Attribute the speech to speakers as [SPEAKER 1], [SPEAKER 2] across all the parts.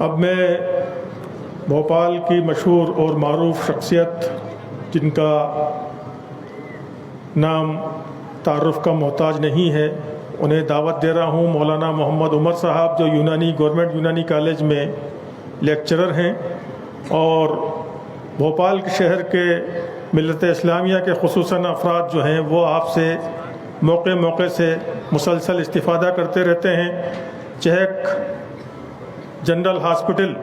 [SPEAKER 1] اب میں بھوپال کی مشہور اور معروف شخصیت جن کا نام تعارف کا محتاج نہیں ہے انہیں دعوت دے رہا ہوں۔ مولانا محمد عمر صاحب جو گورنمنٹ یونانی کالج میں لیکچرر ہیں اور بھوپال کے شہر کے ملت اسلامیہ کے خصوصاً افراد جو ہیں وہ آپ سے موقع سے مسلسل استفادہ کرتے رہتے ہیں۔ چہک جنرل ہاسپٹل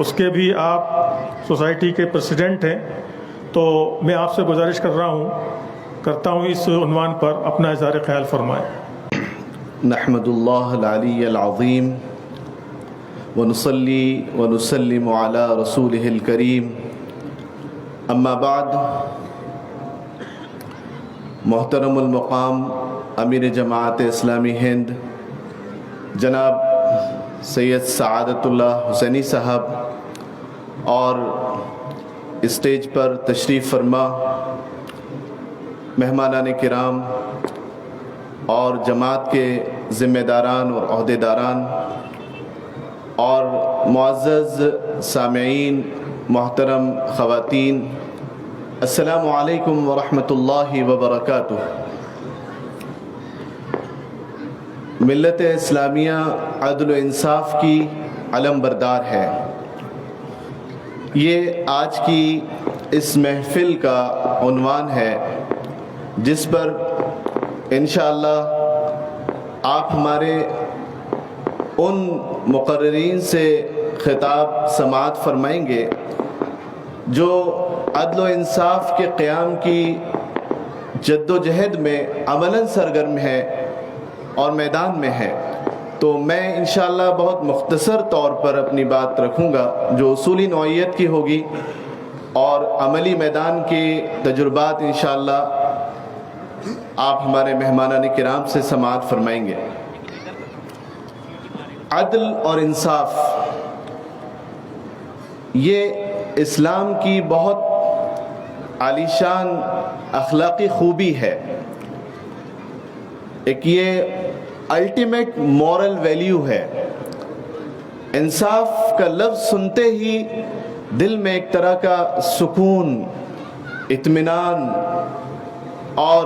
[SPEAKER 1] اس کے بھی آپ سوسائٹی کے پریزیڈنٹ ہیں، تو میں آپ سے گزارش کرتا ہوں اس عنوان پر اپنا اظہار خیال فرمائیں۔
[SPEAKER 2] نحمد اللہ العلی العظیم ونصلی ونسلم علی رسولہ الکریم، اما بعد۔ محترم المقام امیر جماعت اسلامی ہند جناب سید سعادت اللہ حسینی صاحب اور اسٹیج پر تشریف فرما مہمانان کرام اور جماعت کے ذمہ داران اور عہدیداران اور معزز سامعین، محترم خواتین، السلام علیکم ورحمۃ اللہ وبرکاتہ۔ ملت اسلامیہ عدل و انصاف کی علم بردار ہے۔ یہ آج کی اس محفل کا عنوان ہے جس پر انشاءاللہ آپ ہمارے ان مقررین سے خطاب سماعت فرمائیں گے جو عدل و انصاف کے قیام کی جد و جہد میں عملاً سرگرم ہے اور میدان میں ہے۔ تو میں انشاءاللہ بہت مختصر طور پر اپنی بات رکھوں گا جو اصولی نوعیت کی ہوگی اور عملی میدان کے تجربات انشاءاللہ آپ ہمارے مہمانان کرام سے سماعت فرمائیں گے۔ عدل اور انصاف یہ اسلام کی بہت عالیشان اخلاقی خوبی ہے، ایک یہ الٹیمیٹ مورل ویلیو ہے۔ انصاف کا لفظ سنتے ہی دل میں ایک طرح کا سکون، اطمینان اور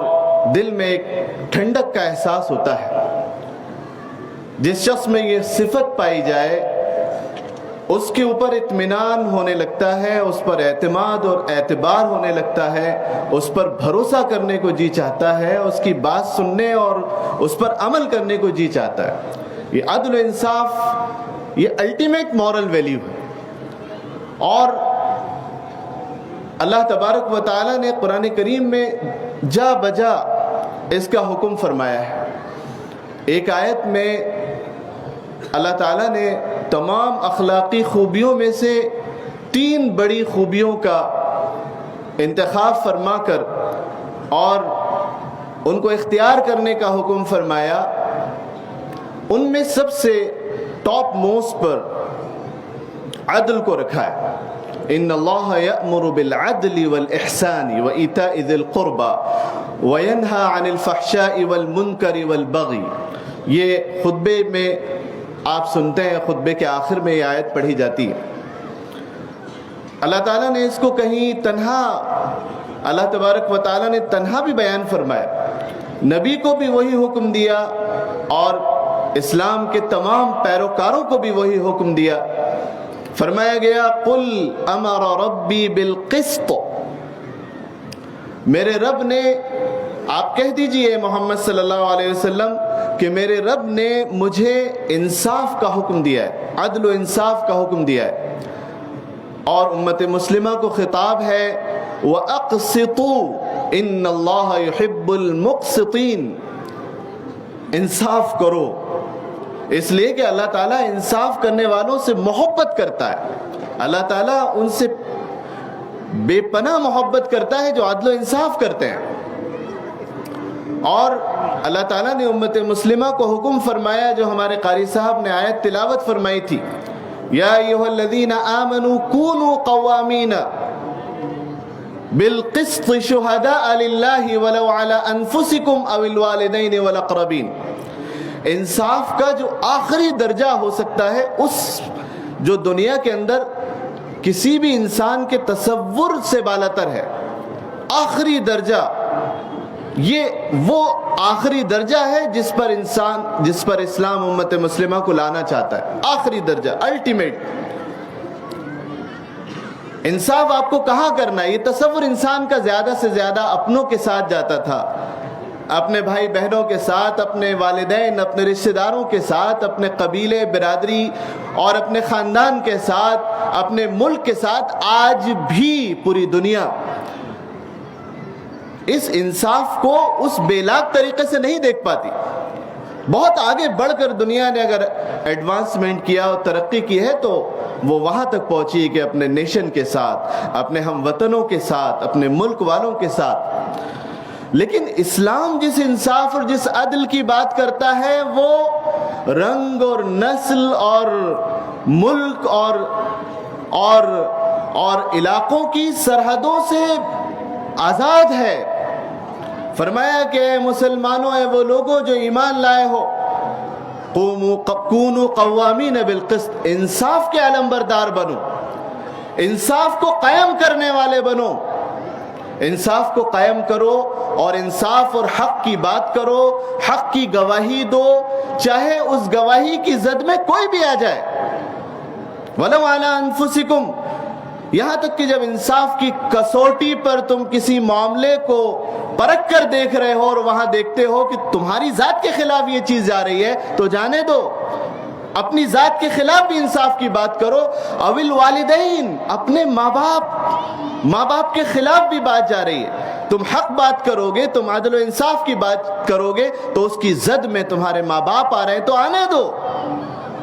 [SPEAKER 2] دل میں ایک ٹھنڈک کا احساس ہوتا ہے۔ جس شخص میں یہ صفت پائی جائے اس کے اوپر اطمینان ہونے لگتا ہے، اس پر اعتماد اور اعتبار ہونے لگتا ہے، اس پر بھروسہ کرنے کو جی چاہتا ہے، اس کی بات سننے اور اس پر عمل کرنے کو جی چاہتا ہے۔ یہ عدل و انصاف یہ الٹیمیٹ مورل ویلیو ہے، اور اللہ تبارک و تعالیٰ نے قرآن کریم میں جا بجا اس کا حکم فرمایا ہے۔ ایک آیت میں اللہ تعالیٰ نے تمام اخلاقی خوبیوں میں سے 3 بڑی خوبیوں کا انتخاب فرما کر اور ان کو اختیار کرنے کا حکم فرمایا۔ ان میں سب سے ٹاپ موسٹ پر عدل کو رکھا ہے۔ ان اللہ یأمر بالعدل والاحسان وایتاء ذی القربى وینہی عن الفحشاء والمنکر والبغی۔ یہ خطبے میں آپ سنتے ہیں، خطبے کے آخر میں یہ آیت پڑھی جاتی ہے۔ اللہ تعالیٰ نے اس کو کہیں تنہا، اللہ تبارک و تعالیٰ نے تنہا بھی بیان فرمایا، نبی کو بھی وہی حکم دیا اور اسلام کے تمام پیروکاروں کو بھی وہی حکم دیا۔ فرمایا گیا قل امر ربی بالقسط، میرے رب نے، آپ کہہ دیجئے محمد صلی اللہ علیہ وسلم کہ میرے رب نے مجھے انصاف کا حکم دیا ہے، عدل و انصاف کا حکم دیا ہے۔ اور امت مسلمہ کو خطاب ہے وَأَقْسِطُوا إِنَّ اللَّهَ يُحِبُّ الْمُقْسِطِينَ، انصاف کرو، اس لیے کہ اللہ تعالیٰ انصاف کرنے والوں سے محبت کرتا ہے۔ اللہ تعالیٰ ان سے بے پناہ محبت کرتا ہے جو عدل و انصاف کرتے ہیں۔ اور اللہ تعالیٰ نے امت مسلمہ کو حکم فرمایا جو ہمارے قاری صاحب نے آیت تلاوت فرمائی تھی، یا ایھا الذین آمنوا کونوا قوامین بالقسط شہداء للہ ولو علی انفسکم او الوالدین والاقربین۔ انصاف کا جو آخری درجہ ہو سکتا ہے اس جو دنیا کے اندر کسی بھی انسان کے تصور سے بالاتر ہے. آخری درجہ، یہ وہ آخری درجہ ہے جس پر اسلام امت مسلمہ کو لانا چاہتا ہے. آخری درجہ، الٹیمیٹ. انصاف آپ کو کہاں کرنا ہے؟ یہ تصور انسان کا زیادہ سے زیادہ اپنوں کے ساتھ جاتا تھا، اپنے بھائی بہنوں کے ساتھ، اپنے والدین، اپنے رشتہ داروں کے ساتھ، اپنے قبیلے، برادری اور اپنے خاندان کے ساتھ، اپنے ملک کے ساتھ. آج بھی پوری دنیا اس انصاف کو اس بے لاگ طریقے سے نہیں دیکھ پاتی. بہت آگے بڑھ کر دنیا نے اگر ایڈوانسمنٹ کیا اور ترقی کی ہے تو وہ وہاں تک پہنچی کہ اپنے نیشن کے ساتھ، اپنے ہم وطنوں کے ساتھ، اپنے ملک والوں کے ساتھ. لیکن اسلام جس انصاف اور جس عدل کی بات کرتا ہے وہ رنگ اور نسل اور ملک اور علاقوں کی سرحدوں سے آزاد ہے. فرمایا کہ اے مسلمانوں، اے وہ لوگوں جو ایمان لائے ہو، کونوا قوامین بالقسط، انصاف کے علمبردار بنو، انصاف کو قائم کرنے والے بنو. انصاف کو قائم کرو اور انصاف اور حق کی بات کرو، حق کی گواہی دو، چاہے اس گواہی کی زد میں کوئی بھی آ جائے. وَلَوْ عَلَىٰ أَنفُسِكُمْ، یہاں تک کہ جب انصاف کی کسوٹی پر تم کسی معاملے کو پرکھ کر دیکھ رہے ہو اور وہاں دیکھتے ہو کہ تمہاری ذات کے خلاف یہ چیز جا رہی ہے تو جانے دو، اپنی ذات کے خلاف بھی انصاف کی بات کرو. اوِل والدین، اپنے ماں باپ کے خلاف بھی بات جا رہی ہے، تم حق بات کرو گے، تم عدل و انصاف کی بات کرو گے تو اس کی زد میں تمہارے ماں باپ آ رہے ہیں تو آنے دو،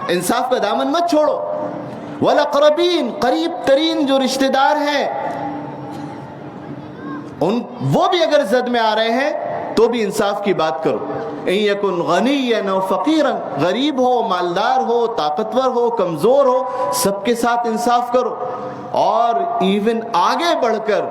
[SPEAKER 2] انصاف کا دامن مت چھوڑو. والاقربین، قریب ترین جو رشتہ دار ہیں وہ بھی اگر زد میں آ رہے ہیں تو بھی انصاف کی بات کرو. ان یکن غنیا او فقیرا، غریب ہو، مالدار ہو، طاقتور ہو، کمزور ہو، سب کے ساتھ انصاف کرو. اور ایون آگے بڑھ کر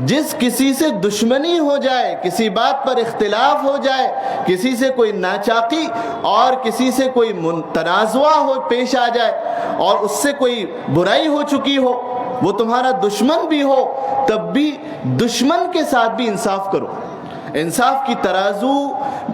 [SPEAKER 2] جس کسی سے دشمنی ہو جائے، کسی بات پر اختلاف ہو جائے، کسی سے کوئی ناچاقی اور کسی سے کوئی تنازعہ ہو پیش آ جائے اور اس سے کوئی برائی ہو چکی ہو، وہ تمہارا دشمن بھی ہو، تب بھی دشمن کے ساتھ بھی انصاف کرو. انصاف کی ترازو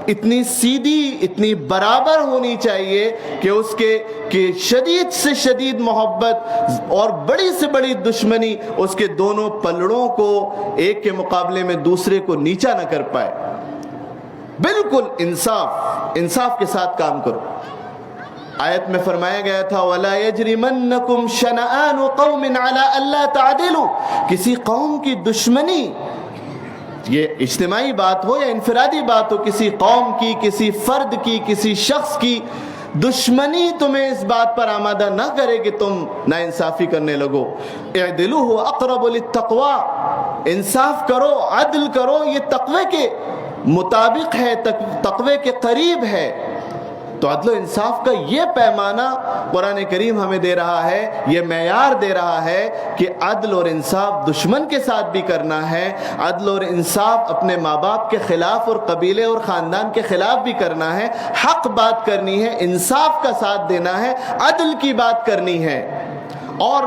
[SPEAKER 2] اتنی سیدھی، اتنی برابر ہونی چاہیے کہ اس کے شدید سے شدید محبت اور بڑی سے بڑی دشمنی اس کے دونوں پلڑوں کو ایک کے مقابلے میں دوسرے کو نیچا نہ کر پائے. بالکل انصاف کے ساتھ کام کرو. آیت میں فرمایا گیا تھا وَلَا يَجْرِمَنَّكُمْ شَنَآنُ قَوْمٍ عَلَىٰ أَلَّا تَعْدِلُوا، کسی قوم کی دشمنی، یہ اجتماعی بات ہو یا انفرادی بات ہو، کسی قوم کی، کسی فرد کی، کسی شخص کی دشمنی تمہیں اس بات پر آمادہ نہ کرے کہ تم ناانصافی کرنے لگو. اعدلوا هو اقرب للتقوى، انصاف کرو، عدل کرو، یہ تقوی کے مطابق ہے، تقوی کے قریب ہے. تو عدل و انصاف کا یہ پیمانہ قرآن کریم ہمیں دے رہا ہے، یہ معیار دے رہا ہے کہ عدل اور انصاف دشمن کے ساتھ بھی کرنا ہے، عدل اور انصاف اپنے ماں باپ کے خلاف اور قبیلے اور خاندان کے خلاف بھی کرنا ہے، حق بات کرنی ہے، انصاف کا ساتھ دینا ہے، عدل کی بات کرنی ہے. اور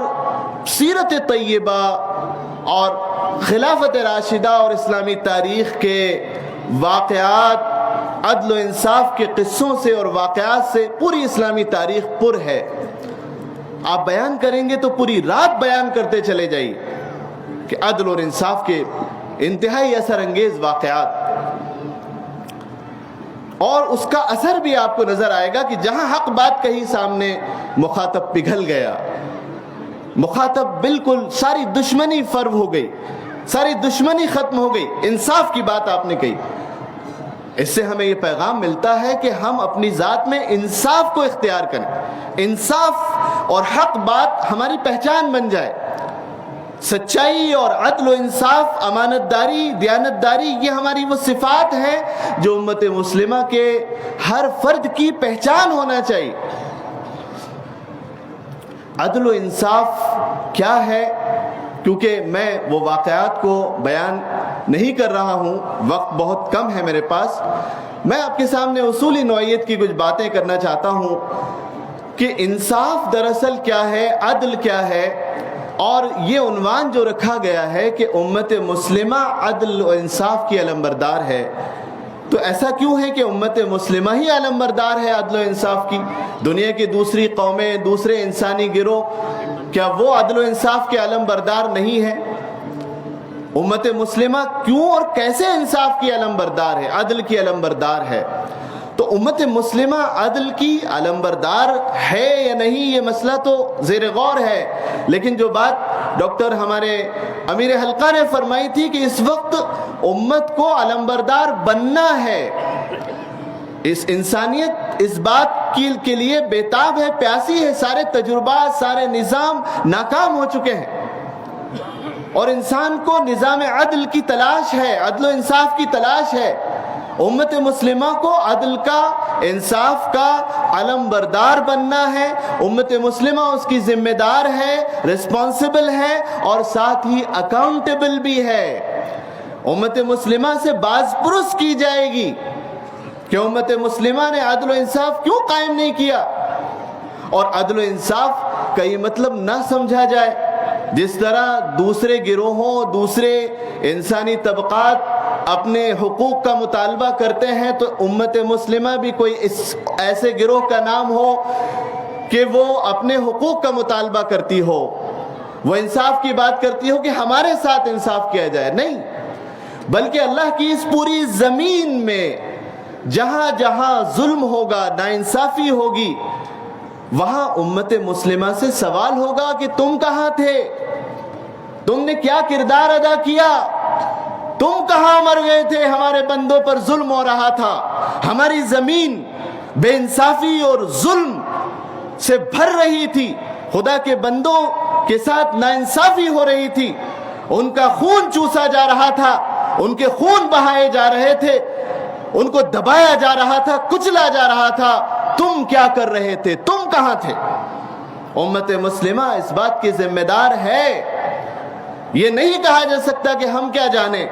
[SPEAKER 2] سیرت طیبہ اور خلافت راشدہ اور اسلامی تاریخ کے واقعات، عدل و انصاف کے قصوں سے اور واقعات سے پوری اسلامی تاریخ پر ہے. آپ بیان کریں گے تو پوری رات بیان کرتے چلے جائیے کہ عدل اور انصاف کے انتہائی اثر انگیز واقعات، اور اس کا اثر بھی آپ کو نظر آئے گا کہ جہاں حق بات کہی سامنے مخاطب پگھل گیا، مخاطب بالکل ساری دشمنی فرو ہو گئی، ساری دشمنی ختم ہو گئی، انصاف کی بات آپ نے کہی. اس سے ہمیں یہ پیغام ملتا ہے کہ ہم اپنی ذات میں انصاف کو اختیار کریں، انصاف اور حق بات ہماری پہچان بن جائے. سچائی اور عدل و انصاف، امانت داری، دیانت داری، یہ ہماری وہ صفات ہیں جو امت مسلمہ کے ہر فرد کی پہچان ہونا چاہیے. عدل و انصاف کیا ہے؟ کیونکہ میں وہ واقعات کو بیان نہیں کر رہا ہوں، وقت بہت کم ہے میرے پاس، میں آپ کے سامنے اصولی نوعیت کی کچھ باتیں کرنا چاہتا ہوں کہ انصاف دراصل کیا ہے، عدل کیا ہے، اور یہ عنوان جو رکھا گیا ہے کہ امت مسلمہ عدل و انصاف کی علمبردار ہے، تو ایسا کیوں ہے کہ امت مسلمہ ہی علمبردار ہے عدل و انصاف کی؟ دنیا کی دوسری قومیں، دوسرے انسانی گروہ، کیا وہ عدل و انصاف کے علمبردار نہیں ہیں؟ امت مسلمہ کیوں اور کیسے انصاف کی علمبردار ہے، عدل کی علمبردار ہے؟ تو امت مسلمہ عدل کی علمبردار ہے یا نہیں، یہ مسئلہ تو زیر غور ہے، لیکن جو بات ڈاکٹر ہمارے امیر حلقہ نے فرمائی تھی کہ اس وقت امت کو علمبردار بننا ہے، اس انسانیت اس بات کے لیے بیتاب ہے، پیاسی ہے، سارے تجربات، سارے نظام ناکام ہو چکے ہیں، اور انسان کو نظام عدل کی تلاش ہے، عدل و انصاف کی تلاش ہے۔ امت مسلمہ کو عدل کا، انصاف کا علمبردار بننا ہے، امت مسلمہ اس کی ذمہ دار ہے، رسپانسبل ہے، اور ساتھ ہی اکاؤنٹیبل بھی ہے۔ امت مسلمہ سے باز پرس کی جائے گی کہ امت مسلمہ نے عدل و انصاف کیوں قائم نہیں کیا، اور عدل و انصاف کا یہ مطلب نہ سمجھا جائے جس طرح دوسرے گروہوں، دوسرے انسانی طبقات اپنے حقوق کا مطالبہ کرتے ہیں، تو امت مسلمہ بھی کوئی ایسے گروہ کا نام ہو کہ وہ اپنے حقوق کا مطالبہ کرتی ہو، وہ انصاف کی بات کرتی ہو کہ ہمارے ساتھ انصاف کیا جائے، نہیں، بلکہ اللہ کی اس پوری زمین میں جہاں جہاں ظلم ہوگا، ناانصافی ہوگی، وہاں امت مسلمہ سے سوال ہوگا کہ تم کہاں تھے، تم نے کیا کردار ادا کیا، تم کہاں مر گئے تھے، ہمارے بندوں پر ظلم ہو رہا تھا، ہماری زمین بے انصافی اور ظلم سے بھر رہی تھی، خدا کے بندوں کے ساتھ ناانصافی ہو رہی تھی، ان کا خون چوسا جا رہا تھا، ان کے خون بہائے جا رہے تھے، ان کو دبایا جا رہا تھا، کچلا جا رہا تھا، تم کیا کر رہے تھے، تم کہاں تھے؟ امت مسلمہ اس بات کی ذمہ دار ہے۔ یہ نہیں کہا جا سکتا کہ ہم کیا جانیں،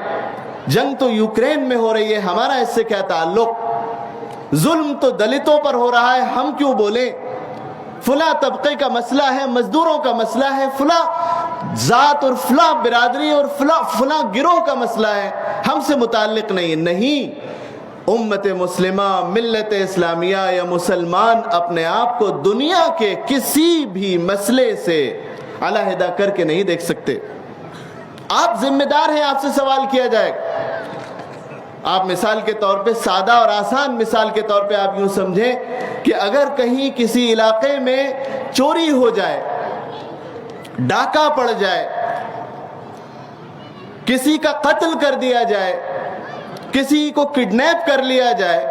[SPEAKER 2] جنگ تو یوکرین میں ہو رہی ہے، ہمارا اس سے کیا تعلق، ظلم تو دلتوں پر ہو رہا ہے، ہم کیوں بولیں، فلاں طبقے کا مسئلہ ہے، مزدوروں کا مسئلہ ہے، فلاں ذات اور فلاں برادری اور فلاں گروہ کا مسئلہ ہے، ہم سے متعلق نہیں۔ امت مسلمہ، ملت اسلامیہ یا مسلمان اپنے آپ کو دنیا کے کسی بھی مسئلے سے علیحدہ کر کے نہیں دیکھ سکتے۔ آپ ذمہ دار ہیں، آپ سے سوال کیا جائے گا۔ آپ مثال کے طور پہ، سادہ اور آسان مثال کے طور پہ آپ یوں سمجھیں کہ اگر کہیں کسی علاقے میں چوری ہو جائے، ڈاکہ پڑ جائے، کسی کا قتل کر دیا جائے، کسی کو کڈنیپ کر لیا جائے،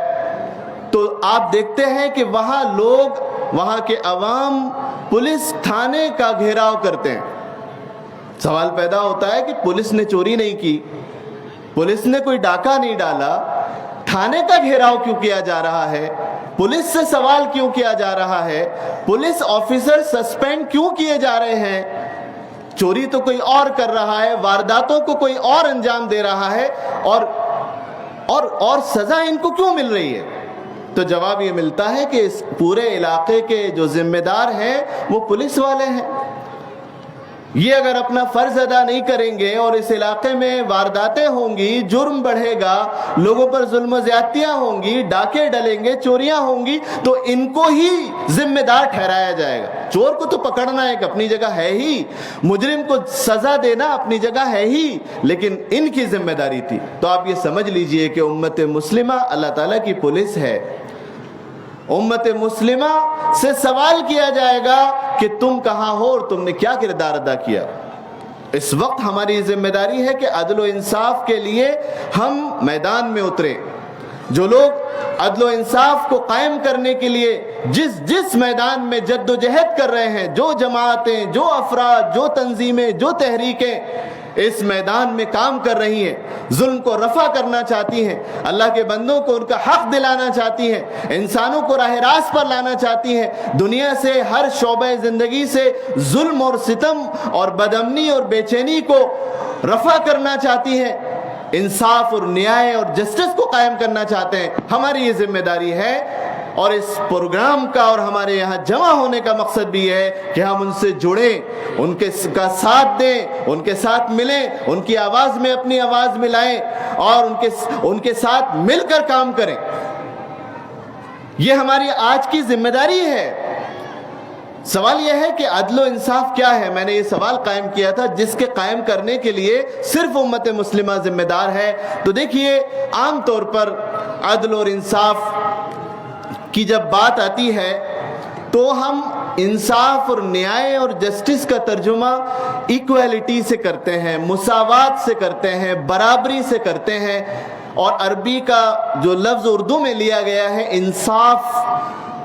[SPEAKER 2] تو آپ دیکھتے ہیں کہ وہاں لوگ، وہاں کے عوام پولیس تھانے کا گھیراؤ کرتے ہیں۔ سوال پیدا ہوتا ہے کہ پولیس نے چوری نہیں کی، پولیس نے کوئی ڈاکہ نہیں ڈالا، تھانے کا گھیراؤ کیوں کیا جا رہا ہے، پولیس سے سوال کیوں کیا جا رہا ہے، پولیس آفیسر سسپینڈ کیوں کیے جا رہے ہیں؟ چوری تو کوئی اور کر رہا ہے، وارداتوں کو کوئی اور انجام دے رہا ہے، اور سزا ان کو کیوں مل رہی ہے؟ تو جواب یہ ملتا ہے کہ اس پورے علاقے کے جو ذمہ دار ہیں وہ پولیس والے ہیں۔ یہ اگر اپنا فرض ادا نہیں کریں گے اور اس علاقے میں وارداتیں ہوں گی، جرم بڑھے گا، لوگوں پر ظلم و زیادتیاں ہوں گی، ڈاکے ڈلیں گے، چوریاں ہوں گی، تو ان کو ہی ذمہ دار ٹھہرایا جائے گا۔ چور کو تو پکڑنا ایک اپنی جگہ ہے ہی، مجرم کو سزا دینا اپنی جگہ ہے ہی، لیکن ان کی ذمہ داری تھی۔ تو آپ یہ سمجھ لیجئے کہ امت مسلمہ اللہ تعالیٰ کی پولیس ہے۔ امت مسلمہ سے سوال کیا جائے گا کہ تم کہاں ہو اور تم نے کیا کردار ادا کیا۔ اس وقت ہماری ذمہ داری ہے کہ عدل و انصاف کے لیے ہم میدان میں اتریں۔ جو لوگ عدل و انصاف کو قائم کرنے کے لیے جس میدان میں جد و جہد کر رہے ہیں، جو جماعتیں، جو افراد، جو تنظیمیں، جو تحریکیں اس میدان میں کام کر رہی ہیں، ظلم کو رفع کرنا چاہتی ہیں، اللہ کے بندوں کو ان کا حق دلانا چاہتی ہیں، انسانوں کو راہ راست پر لانا چاہتی ہیں، دنیا سے ہر شعبہ زندگی سے ظلم اور ستم اور بدامنی اور بے چینی کو رفع کرنا چاہتی ہیں، انصاف اور نیائے اور جسٹس کو قائم کرنا چاہتے ہیں، ہماری یہ ذمہ داری ہے اور اس پروگرام کا اور ہمارے یہاں جمع ہونے کا مقصد بھی یہ ہے کہ ہم ان سے جڑیں، ان کے کا ساتھ دیں، ان کے ساتھ ملیں، ان کی آواز میں اپنی آواز ملائیں اور ان کے ساتھ مل کر کام کریں۔ یہ ہماری آج کی ذمہ داری ہے۔ سوال یہ ہے کہ عدل و انصاف کیا ہے؟ میں نے یہ سوال قائم کیا تھا جس کے قائم کرنے کے لیے صرف امت مسلمہ ذمہ دار ہے۔ تو دیکھیے، عام طور پر عدل اور انصاف کی جب بات آتی ہے تو ہم انصاف اور نیائے اور جسٹس کا ترجمہ ایکویلٹی سے کرتے ہیں، مساوات سے کرتے ہیں، برابری سے کرتے ہیں، اور عربی کا جو لفظ اردو میں لیا گیا ہے انصاف،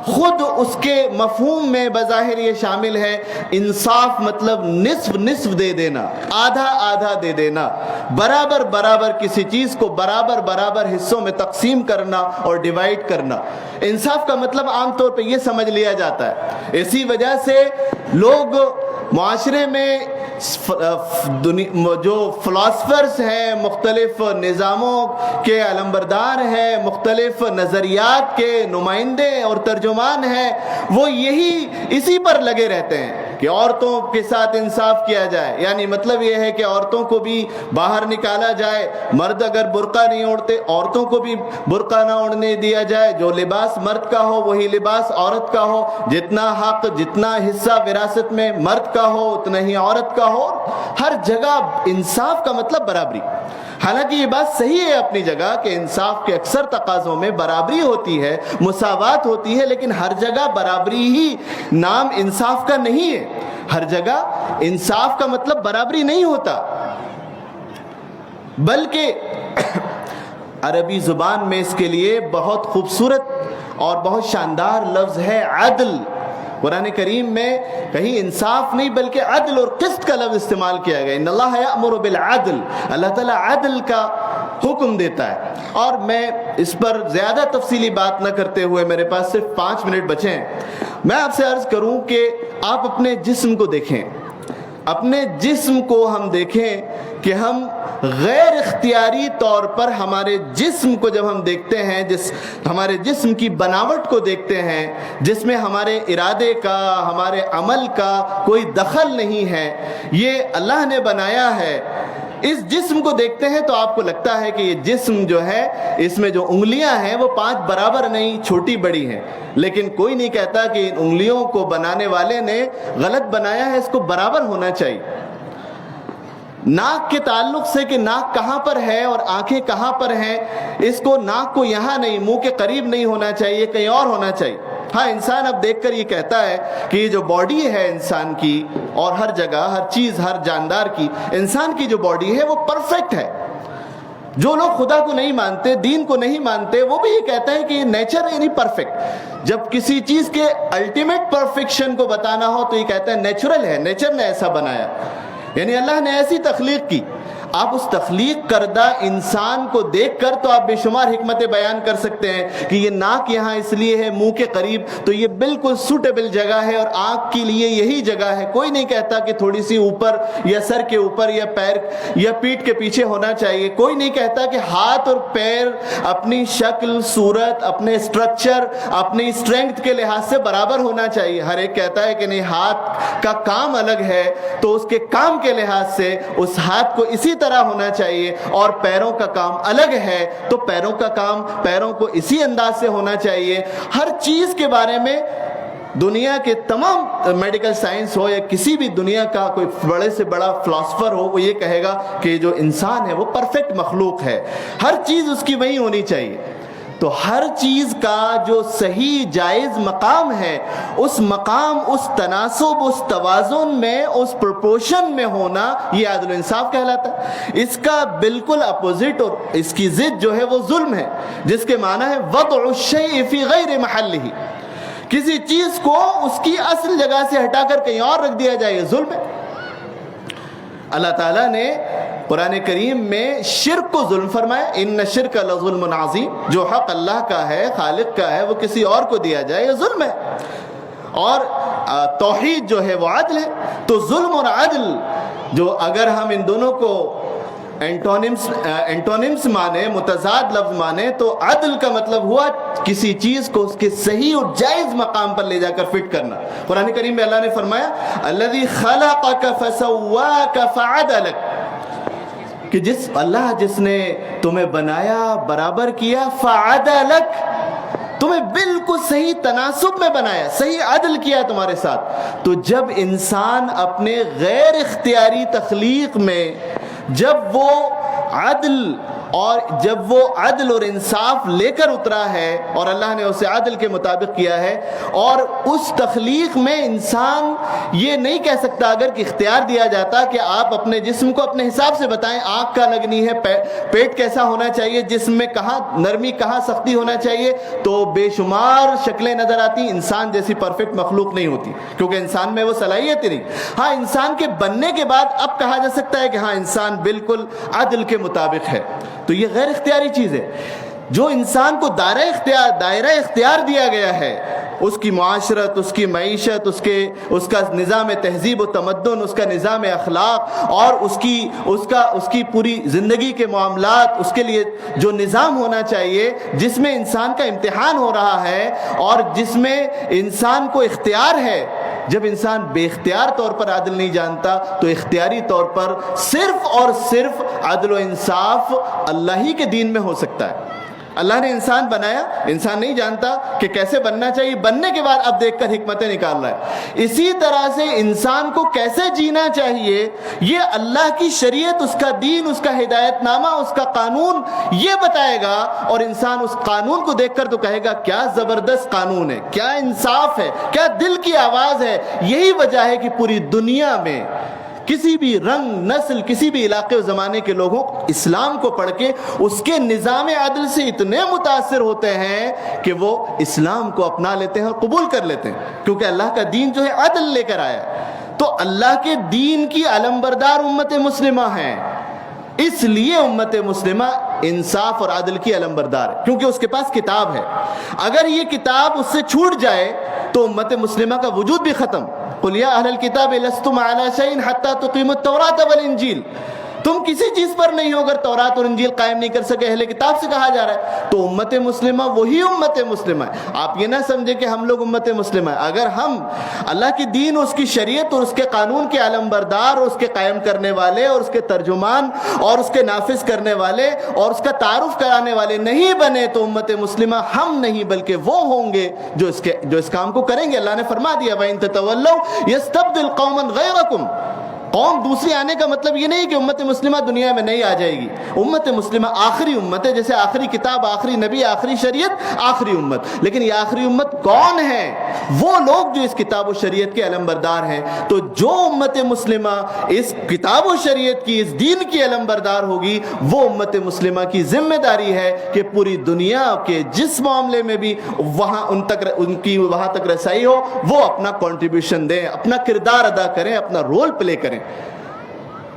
[SPEAKER 2] خود اس کے مفہوم میں بظاہر یہ شامل ہے۔ انصاف مطلب نصف نصف دے دینا، آدھا آدھا دے دینا، برابر برابر کسی چیز کو برابر برابر حصوں میں تقسیم کرنا اور ڈیوائیڈ کرنا۔ انصاف کا مطلب عام طور پہ یہ سمجھ لیا جاتا ہے۔ اسی وجہ سے لوگ معاشرے میں جو فلاسفرز ہیں، مختلف نظاموں کے علمبردار ہیں، مختلف نظریات کے نمائندے اور ترجمان ہیں، وہ اسی پر لگے رہتے ہیں کہ عورتوں کے ساتھ انصاف کیا جائے۔ یعنی مطلب یہ ہے کہ عورتوں کو بھی باہر نکالا جائے، مرد اگر برقع نہیں اوڑھتے عورتوں کو بھی برقع نہ اوڑھنے دیا جائے، جو لباس مرد کا ہو وہی لباس عورت کا ہو، جتنا حق جتنا حصہ وراثت میں مرد کا ہو اتنا ہی عورت کا ہو۔ ہر جگہ انصاف کا مطلب برابری۔ حالانکہ یہ بات صحیح ہے اپنی جگہ کہ انصاف کے اکثر تقاضوں میں برابری ہوتی ہے، مساوات ہوتی ہے، لیکن ہر جگہ برابری ہی نام انصاف کا نہیں ہے۔ ہر جگہ انصاف کا مطلب برابری نہیں ہوتا، بلکہ عربی زبان میں اس کے لیے بہت خوبصورت اور بہت شاندار لفظ ہے عدل۔ قرآن کریم میں کہیں انصاف نہیں بلکہ عدل اور قسط کا لفظ استعمال کیا گیا۔ ان اللہ یأمر بالعدل، اللہ تعالیٰ عدل کا حکم دیتا ہے۔ اور میں اس پر زیادہ تفصیلی بات نہ کرتے ہوئے، میرے پاس صرف 5 منٹ بچے ہیں، میں آپ سے عرض کروں کہ آپ اپنے جسم کو دیکھیں، اپنے جسم کو ہم دیکھیں کہ ہم غیر اختیاری طور پر ہمارے جسم کو جب ہم دیکھتے ہیں، ہمارے جسم کی بناوٹ کو دیکھتے ہیں جس میں ہمارے ارادے کا، ہمارے عمل کا کوئی دخل نہیں ہے، یہ اللہ نے بنایا ہے۔ اس جسم کو دیکھتے ہیں تو آپ کو لگتا ہے کہ یہ جسم جو ہے اس میں جو انگلیاں ہیں وہ 5 برابر نہیں، چھوٹی بڑی ہیں، لیکن کوئی نہیں کہتا کہ ان انگلیوں کو بنانے والے نے غلط بنایا ہے، اس کو برابر ہونا چاہیے۔ ناک کے تعلق سے کہ ناک کہاں پر ہے اور آنکھیں کہاں پر ہیں، اس کو ناک کو یہاں نہیں، منہ کے قریب نہیں ہونا چاہیے، کہیں اور ہونا چاہیے۔ ہاں، انسان اب دیکھ کر یہ کہتا ہے کہ یہ جو باڈی ہے انسان کی، اور ہر جگہ ہر چیز ہر جاندار کی، انسان کی جو باڈی ہے وہ پرفیکٹ ہے۔ جو لوگ خدا کو نہیں مانتے، دین کو نہیں مانتے، وہ بھی یہ کہتے ہیں کہ یہ نیچر یعنی پرفیکٹ۔ جب کسی چیز کے الٹیمیٹ پرفیکشن کو بتانا ہو تو یہ کہتے ہیں نیچرل ہے، نیچر نے ایسا بنایا، یعنی اللہ نے ایسی تخلیق کی۔ آپ اس تخلیق کردہ انسان کو دیکھ کر تو آپ بے شمار حکمتیں بیان کر سکتے ہیں کہ یہ ناک یہاں اس لیے ہے منہ کے قریب، تو یہ بالکل سوٹیبل جگہ ہے، اور آنکھ کے لیے یہی جگہ ہے۔ کوئی نہیں کہتا کہ تھوڑی سی اوپر یا سر کے اوپر یا پیر یا پیٹھ کے پیچھے ہونا چاہیے۔ کوئی نہیں کہتا کہ ہاتھ اور پیر اپنی شکل صورت، اپنے سٹرکچر، اپنی اسٹرینگتھ کے لحاظ سے برابر ہونا چاہیے۔ ہر ایک کہتا ہے کہ نہیں، ہاتھ کا کام الگ ہے تو اس کے کام کے لحاظ سے اس ہاتھ کو اسی طرح ہونا چاہیے، اور پیروں کا کام الگ ہے تو پیروں کا کام پیروں کو اسی انداز سے ہونا چاہیے۔ ہر چیز کے بارے میں دنیا کے تمام میڈیکل سائنس ہو یا کسی بھی دنیا کا کوئی بڑے سے بڑا فلاسفر ہو، وہ یہ کہے گا کہ جو انسان ہے وہ پرفیکٹ مخلوق ہے، ہر چیز اس کی وہی ہونی چاہیے۔ تو ہر چیز کا جو صحیح جائز مقام ہے، اس مقام، اس تناسب، اس توازن میں، اس پروپورشن میں ہونا، یہ عدل و انصاف کہلاتا ہے۔ اس کا بالکل اپوزٹ اور اس کی ضد جو ہے وہ ظلم ہے، جس کے معنی ہے وضع الشیء فی غیر محلہ، کسی چیز کو اس کی اصل جگہ سے ہٹا کر کہیں اور رکھ دیا جائے، یہ ظلم ہے۔ اللہ تعالیٰ نے قرآن کریم میں شرک کو ظلم فرمایا، ان الشرک لظلم عظیم، جو حق اللہ کا ہے، خالق کا ہے، وہ کسی اور کو دیا جائے، یہ ظلم ہے۔ اور توحید جو ہے وہ عدل ہے۔ تو ظلم اور عدل جو اگر ہم ان دونوں کو اینٹونیمس مانے، متضاد لفظ مانے تو عدل کا مطلب ہوا کسی چیز کو اس کے صحیح اور جائز مقام پر لے جا کر فٹ کرنا۔ قرآن کریم میں اللہ نے فرمایا الذی خلقک فسواک فعدلک، کہ جس نے تمہیں بنایا، برابر کیا، فعدلک، تمہیں بالکل صحیح تناسب میں بنایا، صحیح عدل کیا تمہارے ساتھ۔ تو جب انسان اپنے غیر اختیاری تخلیق میں جب وہ عدل اور انصاف لے کر اترا ہے اور اللہ نے اسے عدل کے مطابق کیا ہے، اور اس تخلیق میں انسان یہ نہیں کہہ سکتا، اگر کہ اختیار دیا جاتا کہ آپ اپنے جسم کو اپنے حساب سے بتائیں، آنکھ کہاں لگنی ہے، پیٹ کیسا ہونا چاہیے، جسم میں کہاں نرمی کہاں سختی ہونا چاہیے، تو بے شمار شکلیں نظر آتی، انسان جیسی پرفیکٹ مخلوق نہیں ہوتی، کیونکہ انسان میں وہ صلاحیت ہی نہیں۔ ہاں، انسان کے بننے کے بعد اب کہا جا سکتا ہے کہ ہاں انسان بالکل عدل کے مطابق ہے۔ تو یہ غیر اختیاری چیز ہے۔ جو انسان کو دائرہ اختیار دیا گیا ہے، اس کی معاشرت، اس کی معیشت، اس کا نظام تہذیب و تمدن، اس کا نظام اخلاق، اور اس کی پوری زندگی کے معاملات، اس کے لیے جو نظام ہونا چاہیے، جس میں انسان کا امتحان ہو رہا ہے اور جس میں انسان کو اختیار ہے۔ جب انسان بے اختیار طور پر عدل نہیں جانتا تو اختیاری طور پر صرف اور صرف عدل و انصاف اللہ ہی کے دین میں ہو سکتا ہے۔ اللہ نے انسان بنایا، انسان نہیں جانتا کہ کیسے بننا چاہیے، بننے کے بعد اب دیکھ کر حکمتیں نکال رہا ہے۔ اسی طرح سے انسان کو کیسے جینا چاہیے، یہ اللہ کی شریعت، اس کا دین، اس کا ہدایت نامہ، اس کا قانون یہ بتائے گا، اور انسان اس قانون کو دیکھ کر تو کہے گا کیا زبردست قانون ہے، کیا انصاف ہے، کیا دل کی آواز ہے۔ یہی وجہ ہے کہ پوری دنیا میں کسی بھی رنگ، نسل، کسی بھی علاقے و زمانے کے لوگوں اسلام کو پڑھ کے اس کے نظام عدل سے اتنے متاثر ہوتے ہیں کہ وہ اسلام کو اپنا لیتے ہیں اور قبول کر لیتے ہیں، کیونکہ اللہ کا دین جو ہے عدل لے کر آیا ہے۔ تو اللہ کے دین کی علمبردار امت مسلمہ ہیں، اس لیے امت مسلمہ انصاف اور عدل کی علمبردار ہے، کیونکہ اس کے پاس کتاب ہے۔ اگر یہ کتاب اس سے چھوٹ جائے تو امت مسلمہ کا وجود بھی ختم۔ قُلْ يَا أَهْلَ الْكِتَابِ لَسْتُمْ عَلَى شَيْءٍ حَتَّى تُقِيمُوا التَّوْرَاةَ وَالْإِنْجِيلَ، تم کسی چیز پر نہیں ہو اگر تورات اور انجیل قائم نہیں کر سکے۔ اہل کتاب سے کہا جا رہا ہے، تو امت مسلمہ وہی امت مسلمہ ہے۔ آپ یہ نہ سمجھے کہ ہم لوگ امت مسلمہ ہے۔ اگر ہم اللہ کی دین، اس کی شریعت اور اس کے قانون کے علمبردار اور اس کے قائم کرنے والے اور اس کے ترجمان اور اس کے نافذ کرنے والے اور اس کا تعارف کرانے والے نہیں بنے تو امت مسلمہ ہم نہیں بلکہ وہ ہوں گے جو اس کام کو کریں گے۔ اللہ نے فرما دیا وَإِن تَتَوَلَّوْا يَسْتَبْدِلْ قَوْمًا غَيْرَكُمْ، قوم دوسری آنے کا مطلب یہ نہیں کہ امت مسلمہ دنیا میں نہیں آ جائے گی۔ امت مسلمہ آخری امت ہے، جیسے آخری کتاب، آخری نبی، آخری شریعت، آخری امت۔ لیکن یہ آخری امت کون ہے؟ وہ لوگ جو اس کتاب و شریعت کے علمبردار ہیں۔ تو جو امت مسلمہ اس کتاب و شریعت کی، اس دین کی علمبردار ہوگی، وہ امت مسلمہ کی ذمہ داری ہے کہ پوری دنیا کے جس معاملے میں بھی ان کی وہاں تک رسائی ہو، وہ اپنا کنٹریبیوشن دیں، اپنا کردار ادا کریں، اپنا رول پلے کریں۔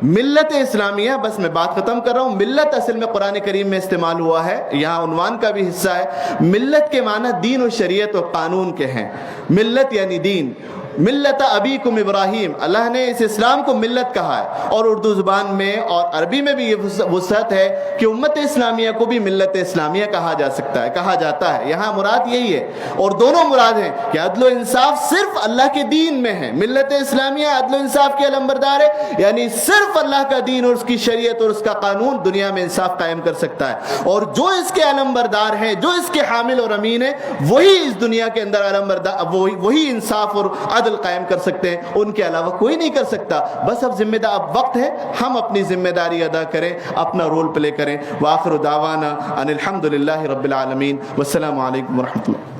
[SPEAKER 2] ملت اسلامیہ، بس میں بات ختم کر رہا ہوں، ملت اصل میں قرآن کریم میں استعمال ہوا ہے، یہاں عنوان کا بھی حصہ ہے۔ ملت کے معنی دین و شریعت و قانون کے ہیں۔ ملت یعنی دین۔ ملت ابیکم ابراہیم، اللہ نے اس اسلام کو ملت کہا ہے، اور اردو زبان میں اور عربی میں بھی یہ وسعت ہے کہ امت اسلامیہ کو بھی ملت اسلامیہ کہا جا سکتا ہے، کہا جاتا ہے۔ یہاں مراد یہی ہے، اور دونوں مراد ہیں کہ عدل و انصاف صرف اللہ کے دین میں ہے۔ ملت اسلامیہ عدل و انصاف کے علمبردار ہے، یعنی صرف اللہ کا دین اور اس کی شریعت اور اس کا قانون دنیا میں انصاف قائم کر سکتا ہے، اور جو اس کے علمبردار ہیں، جو اس کے حامل اور امین ہیں، وہی اس دنیا کے اندر علمبردار، وہی انصاف اور عدل قائم کر سکتے ہیں، ان کے علاوہ کوئی نہیں کر سکتا۔ بس اب اب وقت ہے ہم اپنی ذمہ داری ادا کریں، اپنا رول پلے کریں۔ وآخر دعوانا ان الحمد للہ رب العالمین، والسلام علیکم ورحمۃ اللہ۔